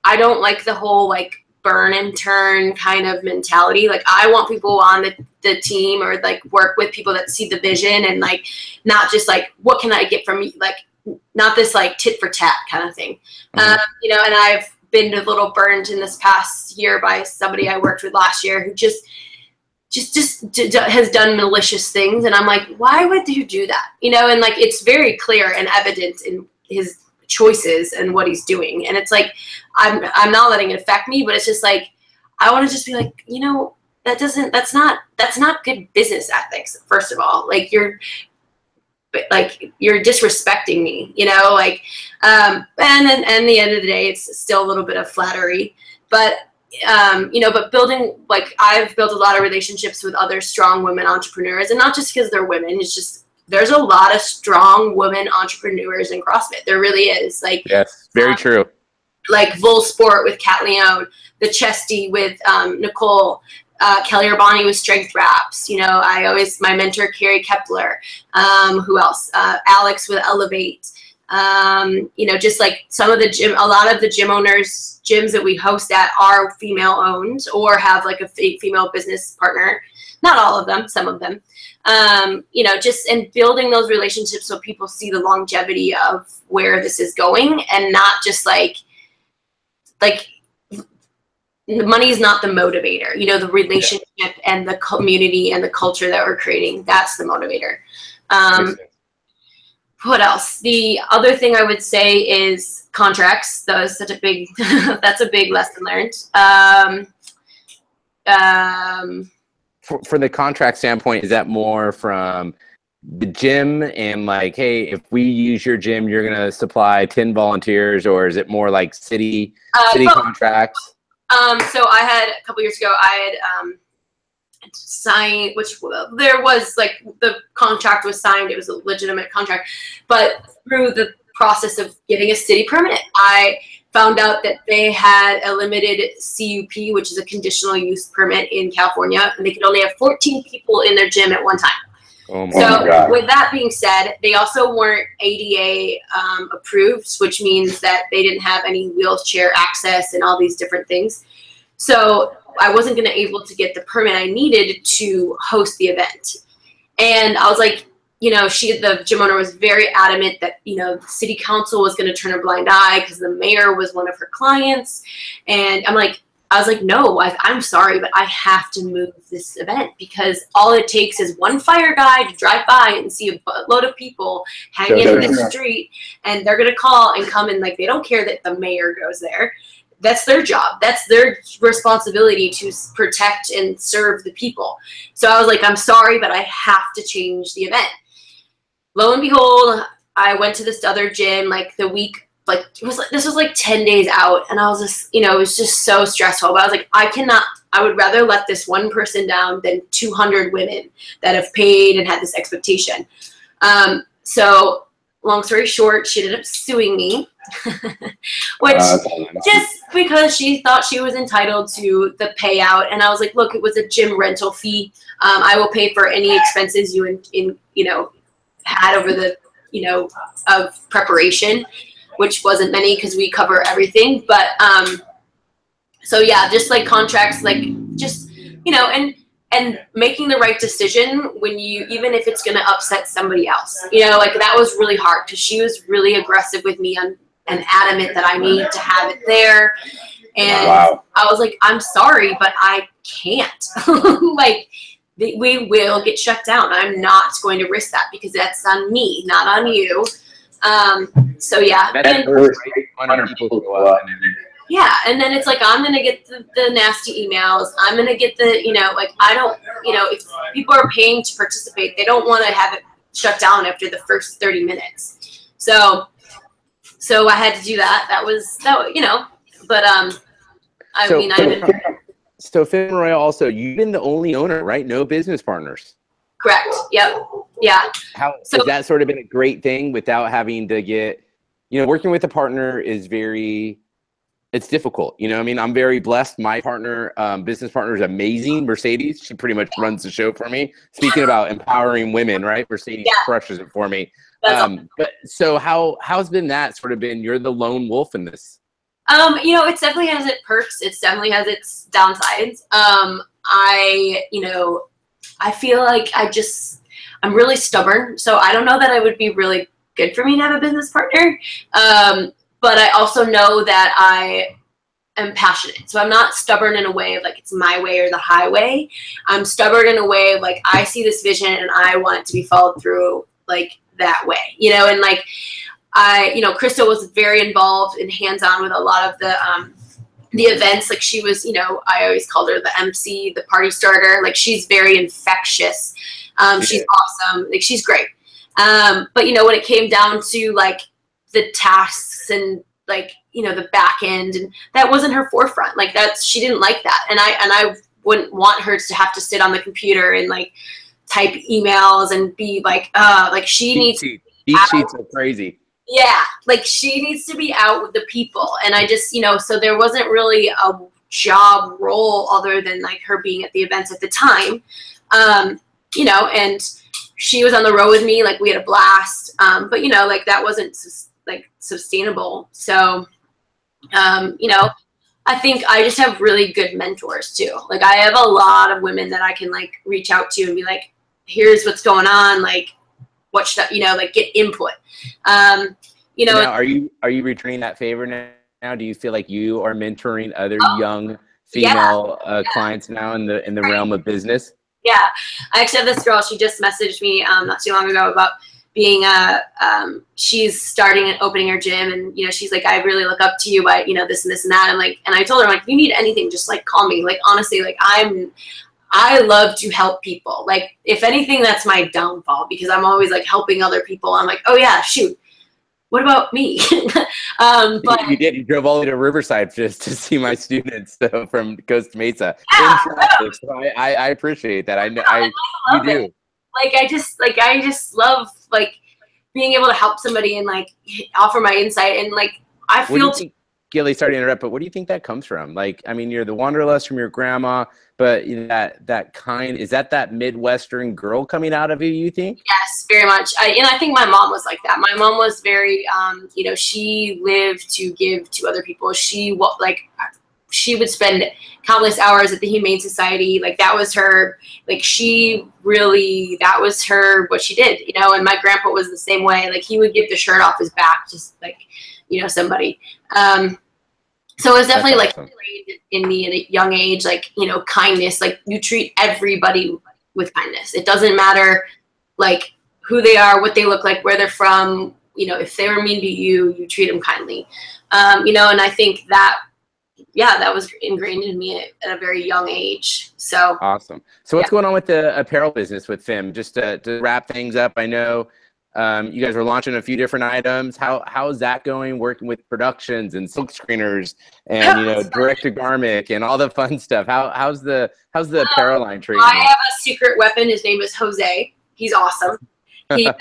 I don't like the whole, burn and turn kind of mentality. I want people on the team or, work with people that see the vision and, not just, what can I get from you? Not this, tit for tat kind of thing. Mm-hmm. And I've been a little burned in this past year by somebody I worked with last year who just has done malicious things, and I'm like, why would you do that? And it's very clear and evident in his choices and what he's doing, and it's I'm not letting it affect me, but it's just I want to just be that's not good business ethics. First of all, you're disrespecting me, and then at the end of the day, it's still a little bit of flattery, but but building, I've built a lot of relationships with other strong women entrepreneurs, and not just because they're women. It's just, there's a lot of strong women entrepreneurs in CrossFit. There really is. Yes, very true. Bull Sport with Kat Leone, the Chesty with Nicole, Kelly Urbani with Strength Wraps. My mentor, Carrie Kepler. Who else? Alex with Elevate. Just some of the a lot of the gym owners, gyms that we host at are female owned or have a female business partner. Not all of them, some of them. Just in building those relationships so people see the longevity of where this is going, and not just the money is not the motivator. The relationship and the community and the culture that we're creating, that's the motivator. What else? The other thing I would say is contracts. That was such a big, that's a big lesson learned. For the contract standpoint, is that more from the gym and hey, if we use your gym, you're going to supply 10 volunteers, or is it more city contracts? So I had, a couple years ago, I had, signed, which there was the contract was signed, it was a legitimate contract, but through the process of getting a city permit, I found out that they had a limited CUP, which is a conditional use permit in California, and they could only have 14 people in their gym at one time. Oh my God. God. With that being said, they also weren't ADA approved, which means that they didn't have any wheelchair access and all these different things. So I wasn't going to able to get the permit I needed to host the event. And I was the gym owner was very adamant that, the city council was going to turn a blind eye because the mayor was one of her clients. And I was no, I'm sorry, but I have to move this event because all it takes is one fire guy to drive by and see a load of people hanging in the street, and they're going to call and come, and they don't care that the mayor goes there. That's their job. That's their responsibility to protect and serve the people. So I was I'm sorry, but I have to change the event. Lo and behold, I went to this other gym the week, this was 10 days out, and I was just, it was just so stressful. But I was I would rather let this one person down than 200 women that have paid and had this expectation. So long story short, she ended up suing me, which just because she thought she was entitled to the payout. And I was look, it was a gym rental fee. I will pay for any expenses you had over the, of preparation, which wasn't many because we cover everything. But, so yeah, just contracts, just, and making the right decision when even if it's going to upset somebody else, that was really hard because she was really aggressive with me and adamant that I need to have it there. And wow. I was I'm sorry, but I can't. We will get shut down. I'm not going to risk that because that's on me, not on you. So yeah. That hurts when people go up. Yeah, and then it's like I'm gonna get the nasty emails. I'm gonna get the, you know, like I don't, you know, if people are paying to participate, they don't want to have it shut down after the first 30 minutes. So I had to do that. That was, you know, but so Femme Royale also, you've been the only owner, right? No business partners. Correct. Yep. Yeah. Has that sort of been a great thing without having to get, you know, working with a partner is it's difficult. You know, I mean, I'm very blessed. My partner, business partner, is amazing. Mercedes, she pretty much runs the show for me. Speaking about empowering women, right? Mercedes crushes it for me. Awesome. But so how's been that sort of been? You're the lone wolf in this. You know, it definitely has its perks. It definitely has its downsides. You know, I feel like I'm really stubborn. So I don't know that it would be really good for me to have a business partner. But I also know that I am passionate. So I'm not stubborn in a way of like it's my way or the highway. I'm stubborn in a way of like I see this vision and I want it to be followed through like that way, you know, and like you know, Krista was very involved and hands-on with a lot of the events. Like she was, you know, I always called her the MC, the party starter. Like she's very infectious. She's awesome. Like she's great. But you know, when it came down to like the tasks and like, you know, the back end, and that wasn't her forefront. Like she didn't like that. And I wouldn't want her to have to sit on the computer and like type emails and be like she needs Cheat sheets are crazy. Yeah, like she needs to be out with the people. And I just, you know, so there wasn't really a job role other than like her being at the events at the time. You know, and she was on the road with me, like we had a blast. But you know, like that wasn't like sustainable. So, you know, I think I just have really good mentors too. Like I have a lot of women that I can like reach out to and be like, here's what's going on. Like, what should I, you know, like get input. You know, now, are you returning that favor now? Do you feel like you are mentoring other young female clients now in the realm of business? Yeah, I actually have this girl. She just messaged me not too long ago about being she's starting and opening her gym, and you know, she's like, I really look up to you by, you know, this and this and that. I'm like, and I told her, I'm like, if you need anything, just like call me. Like honestly, like I love to help people. Like if anything, that's my downfall because I'm always like helping other people. I'm like, oh yeah, shoot, what about me? But you did. You drove all the way to Riverside just to see my students from Costa Mesa. Yeah, so I appreciate that. You do. Like I just love like being able to help somebody and like offer my insight, and like I feel. Gilly, sorry to interrupt, but what do you think that comes from? Like, I mean, you're the wanderlust from your grandma, but you know, that kind, is that Midwestern girl coming out of you think? Yes, very much. And I think my mom was like that. My mom was very, you know, she lived to give to other people. She would spend countless hours at the Humane Society. Like that was her, like that was her, what she did, you know, and my grandpa was the same way. Like he would give the shirt off his back, just like, you know, somebody. So it was definitely like in me at a young age, like, you know, kindness, like you treat everybody with kindness. It doesn't matter like who they are, what they look like, where they're from, you know, if they were mean to you, you treat them kindly. You know, and I think that, yeah, that was ingrained in me at a very young age. So awesome. So what's going on with the apparel business with Femme? Just to wrap things up, I know you guys are launching a few different items. How is that going? Working with productions and silk screeners and you know, direct to garment and all the fun stuff. How's the apparel line treating? I have a secret weapon. His name is Jose. He's awesome. He's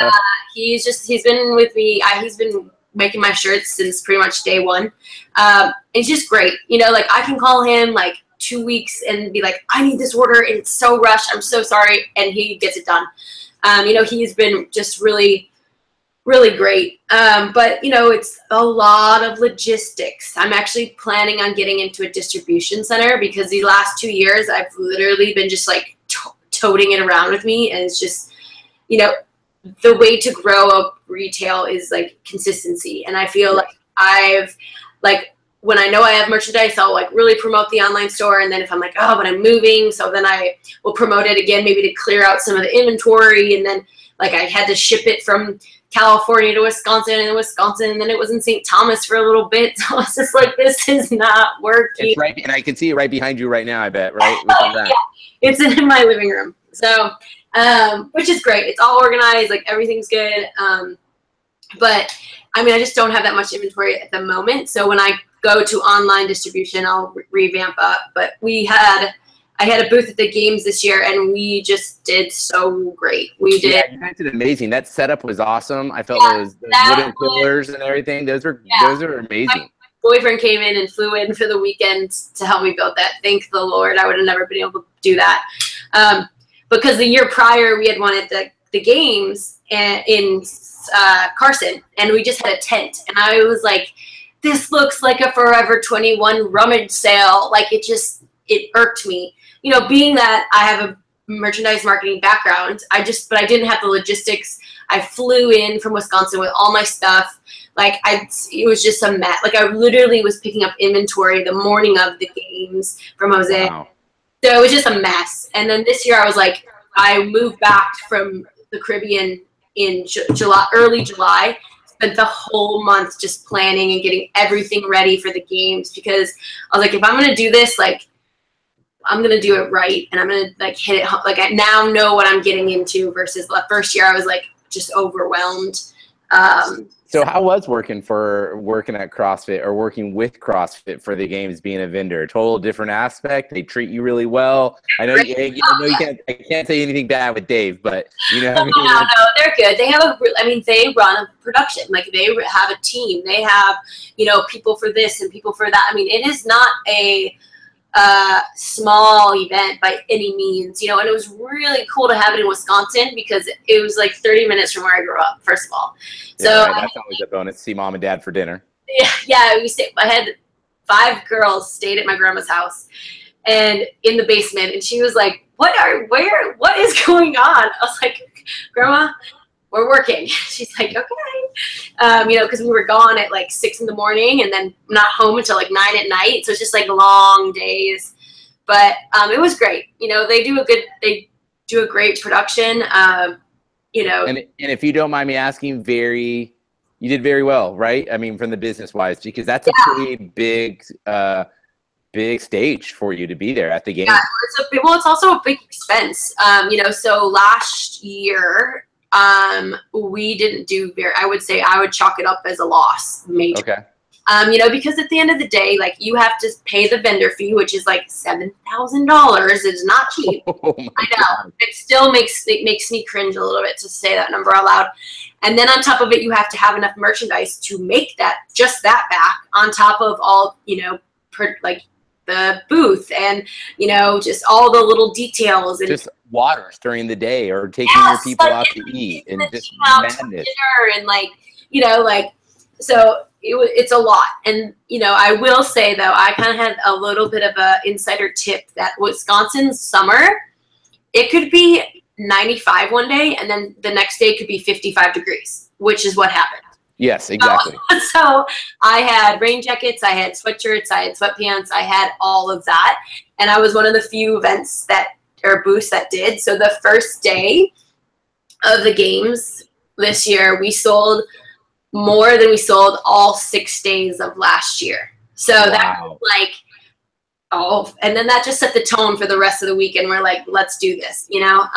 been with me. He's been making my shirts since pretty much day one. It's just great. You know, like I can call him like 2 weeks and be like, I need this order and it's so rushed. I'm so sorry. And he gets it done. You know, he's been just really, really great. But, you know, it's a lot of logistics. I'm actually planning on getting into a distribution center because the last 2 years I've literally been just like toting it around with me. And it's just, you know, the way to grow a retail is like consistency. And I feel like when I know I have merchandise, I'll like really promote the online store. And then if I'm like, oh, but I'm moving, so then I will promote it again, maybe to clear out some of the inventory. And then like I had to ship it from California to Wisconsin, and then Wisconsin, and then it was in St. Thomas for a little bit. So I was just like, this is not working. It's right, and I can see it right behind you right now, I bet, right? Yeah, it's in my living room. So, which is great. It's all organized, like everything's good. But I mean, I just don't have that much inventory at the moment. So when I go to online distribution, I'll revamp up. But I had a booth at the games this year, and we just did so great. We did. Yeah, you guys did amazing. That setup was awesome. I felt those wooden pillars and everything. Those are amazing. My boyfriend came in and flew in for the weekend to help me build that. Thank the Lord. I would have never been able to do that. Because the year prior, we had wanted the games in Carson, and we just had a tent. And I was like, this looks like a Forever 21 rummage sale. Like, it irked me. You know, being that I have a merchandise marketing background, but I didn't have the logistics. I flew in from Wisconsin with all my stuff. Like, it was just a mess. Like, I literally was picking up inventory the morning of the games from Jose. Wow. So it was just a mess. And then this year I was like, I moved back from the Caribbean in early July, spent the whole month just planning and getting everything ready for the games, because I was like, if I'm going to do this, like, I'm going to do it right, and I'm going to like hit it. Like, I now know what I'm getting into versus the first year I was like just overwhelmed. So how was working at CrossFit or working with CrossFit for the games, being a vendor? Total different aspect. They treat you really well. I know you I can't say anything bad with Dave, but you know what I mean? No, they're good. They have they run a production. Like, they have a team. They have, you know, people for this and people for that. I mean, it is not a small event by any means, you know, and it was really cool to have it in Wisconsin because it was like 30 minutes from where I grew up, first of all. So yeah, that's always a bonus. See mom and dad for dinner. Yeah, I had 5 girls stayed at my grandma's house and in the basement, and she was like, what is going on? I was like, Grandma, we're working. She's like, okay. You know, because we were gone at like 6 in the morning and then not home until like 9 at night. So it's just like long days. But it was great. You know, they do a great production. You know. And if you don't mind me asking, you did very well, right? I mean, from the business wise, because that's a pretty big stage for you to be there at the game. Yeah, it's also a big expense. You know, so last year, we didn't do I would say I would chalk it up as a loss, major. Okay. You know, because at the end of the day, like, you have to pay the vendor fee, which is like $7,000. It's not cheap. Oh I know. God. It still makes me cringe a little bit to say that number out loud. And then on top of it, you have to have enough merchandise to make just that back on top of all, you know, like the booth and, you know, just all the little details and just waters during the day or taking your people out to eat and just madness. Dinner and like, you know, like, so it's a lot. And, you know, I will say though, I kind of had a little bit of a insider tip that Wisconsin's summer, it could be 95 one day and then the next day could be 55 degrees, which is what happened. Yes, exactly. So I had rain jackets, I had sweatshirts, I had sweatpants, I had all of that. And I was one of the few booths that did. So the first day of the games this year, we sold more than we sold all 6 days of last year. So that was like, and then that just set the tone for the rest of the weekend. We're like, let's do this, you know?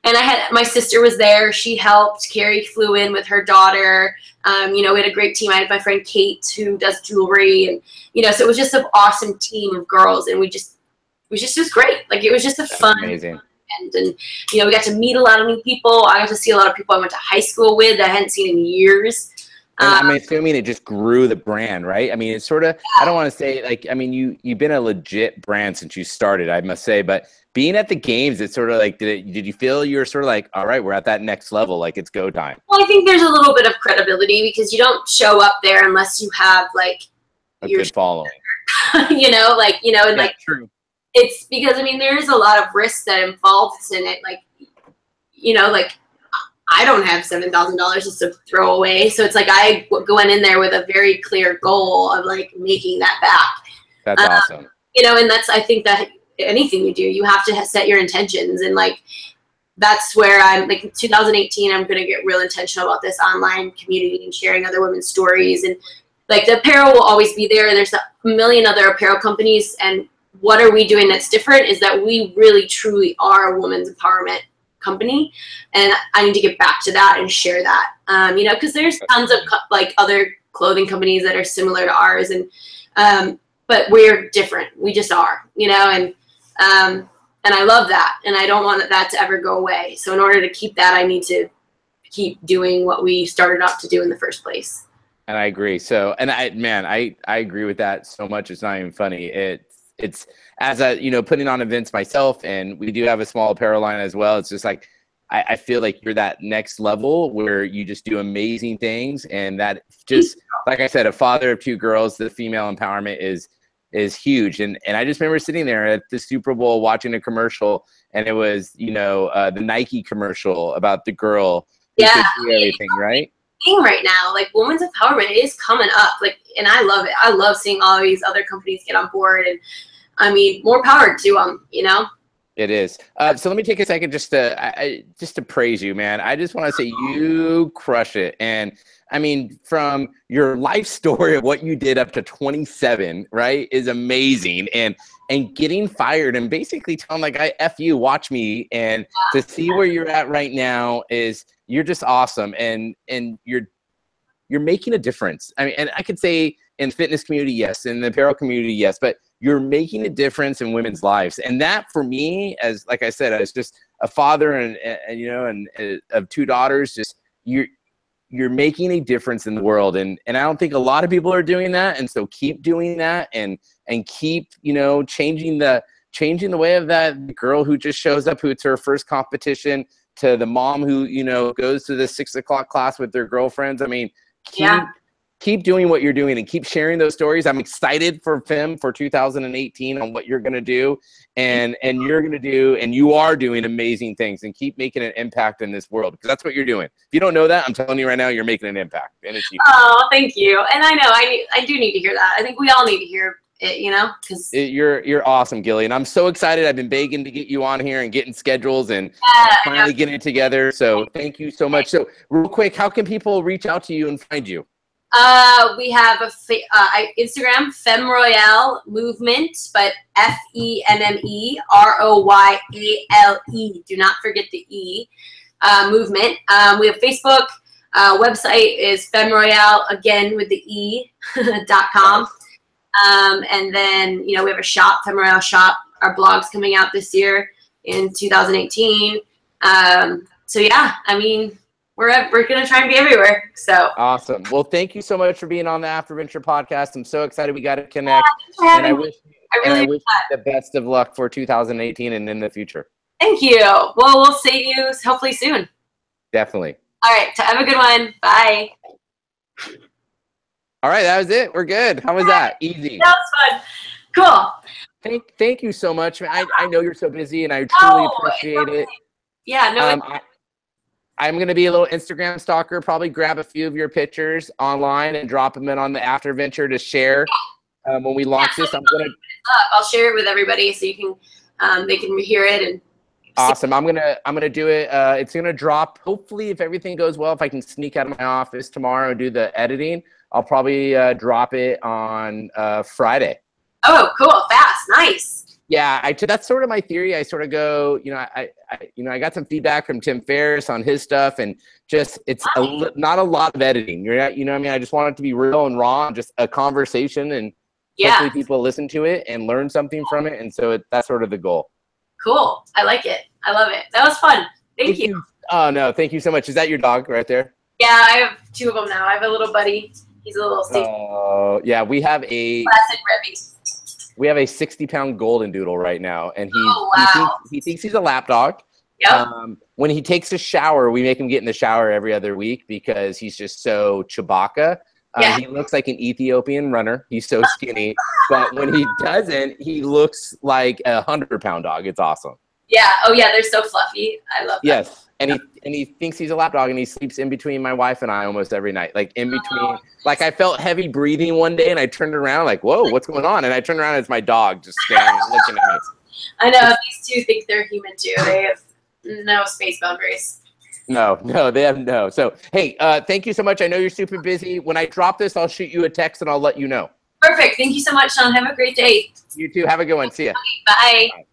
And my sister was there. She helped. Carrie flew in with her daughter. You know, we had a great team. I had my friend Kate who does jewelry, and, you know, so it was just an awesome team of girls, and it was just great. Like, it was just a fun amazing. And, you know, we got to meet a lot of new people. I got to see a lot of people I went to high school with that I hadn't seen in years. I'm assuming it just grew the brand, right? I mean, it's sort of, I don't want to say, like, I mean, you've been a legit brand since you started, I must say, but being at the games, it's sort of like, did you feel you were sort of like, all right, we're at that next level, like it's go time? Well, I think there's a little bit of credibility because you don't show up there unless you have, like, a good following. You know, like, you know, and yeah, like, true. It's because, I mean, there's a lot of risk that involves in it. Like, you know, like, I don't have $7,000 just to throw away. So it's like I went in there with a very clear goal of like making that back. That's awesome. You know, and I think that anything you do, you have to set your intentions. And like, that's where I'm like in 2018, I'm going to get real intentional about this online community and sharing other women's stories. And like the apparel will always be there. There's a million other apparel companies. And what are we doing that's different is that we really truly are a women's empowerment company. And I need to get back to that and share that, you know, because there's tons of like other clothing companies that are similar to ours. And, but we're different. We just are, you know, and I love that. And I don't want that to ever go away. So in order to keep that, I need to keep doing what we started up to do in the first place. And I agree. So, and I agree with that so much. It's not even funny. It's as a, you know, putting on events myself, and we do have a small apparel line as well. It's just like, I feel like you're that next level where you just do amazing things. And that just, like I said, a father of 2 girls, the female empowerment is huge. And I just remember sitting there at the Super Bowl watching a commercial, and it was, you know, the Nike commercial about the girl who could do everything, right? Right now, like women's empowerment is coming up, like, and I love it. I love seeing all these other companies get on board, and I mean, more power to them, you know. It is. So let me take a second just to praise you, man. I just want to say you crush it. And I mean, from your life story of what you did up to 27, right, is amazing. And getting fired and basically telling like, F you, watch me. And to see where you're at right now is, you're just awesome. And you're making a difference. I mean, and I could say in the fitness community, yes, in the apparel community, yes, but you're making a difference in women's lives. And that for me, as like I said, as just a father and you know, and of 2 daughters, just you're making a difference in the world. And I don't think a lot of people are doing that. And so keep doing that, and keep, you know, changing the way of that girl who just shows up, who it's her first competition, to the mom who, you know, goes to the 6 o'clock class with their girlfriends. I mean, keep doing what you're doing and keep sharing those stories. I'm excited for Femme for 2018 on what you're going to do, and you're going to do, and you are doing amazing things, and keep making an impact in this world, because that's what you're doing. If you don't know that, I'm telling you right now, you're making an impact. And it's huge. Oh, thank you. And I know I do need to hear that. I think we all need to hear it, you know, because you're awesome, Gilly, and I'm so excited. I've been begging to get you on here and getting schedules and finally getting it together. So thank you so much. So real quick, how can people reach out to you and find you? We have a Instagram, Femme Royale Movement, but FEMME ROYALE. Do not forget the E. Movement. We have Facebook. Website is Femme Royale, again with the E.com. And then, you know, we have a shop, Femme Royale shop. Our blog's coming out this year in 2018. So yeah, I mean, we're going to try and be everywhere. So awesome. Well, thank you so much for being on the AfterVenture podcast. I'm so excited we got to connect. And I wish you the best of luck for 2018 and in the future. Thank you. Well, we'll see you hopefully soon. Definitely. All right. Have a good one. Bye. All right. That was it. We're good. How was that? Easy. That was fun. Cool. Thank you so much. I know you're so busy, and I truly appreciate it. Yeah. No. I'm going to be a little Instagram stalker, probably grab a few of your pictures online and drop them in on the AfterVenture to share when we launch this. I'll share it with everybody so you can they can hear it. And awesome. I'm gonna do it. It's gonna drop hopefully, if everything goes well. If I can sneak out of my office tomorrow and do the editing, I'll probably drop it on Friday. Oh, cool! Fast, nice. Yeah, that's sort of my theory. I sort of go, you know, I got some feedback from Tim Ferriss on his stuff, and just it's not a lot of editing. You know what I mean? I just want it to be real and raw, and just a conversation, and hopefully people listen to it and learn something from it. And so that's sort of the goal. Cool. I like it. I love it. That was fun. Thank you. Oh no, thank you so much. Is that your dog right there? Yeah, I have 2 of them now. I have a little buddy. He's a little safe. Oh yeah, we have a classic Revy. We have a 60-pound golden doodle right now, and he thinks he's a lap dog. Yep. When he takes a shower, we make him get in the shower every other week because he's just so Chewbacca. He looks like an Ethiopian runner. He's so skinny. But when he doesn't, he looks like a 100-pound dog. It's awesome. Yeah. Oh, yeah. They're so fluffy. I love that. Yes. And he thinks he's a lap dog, and he sleeps in between my wife and I almost every night. Like in between. Like I felt heavy breathing one day, and I turned around like, whoa, what's going on? And I turned around, and it's my dog just staring, looking at me. I know. These 2 think they're human too. no space boundaries. No, they have no. So, hey, thank you so much. I know you're super busy. When I drop this, I'll shoot you a text and I'll let you know. Perfect. Thank you so much, Sean. Have a great day. You too. Have a good one. See ya. Bye. Bye.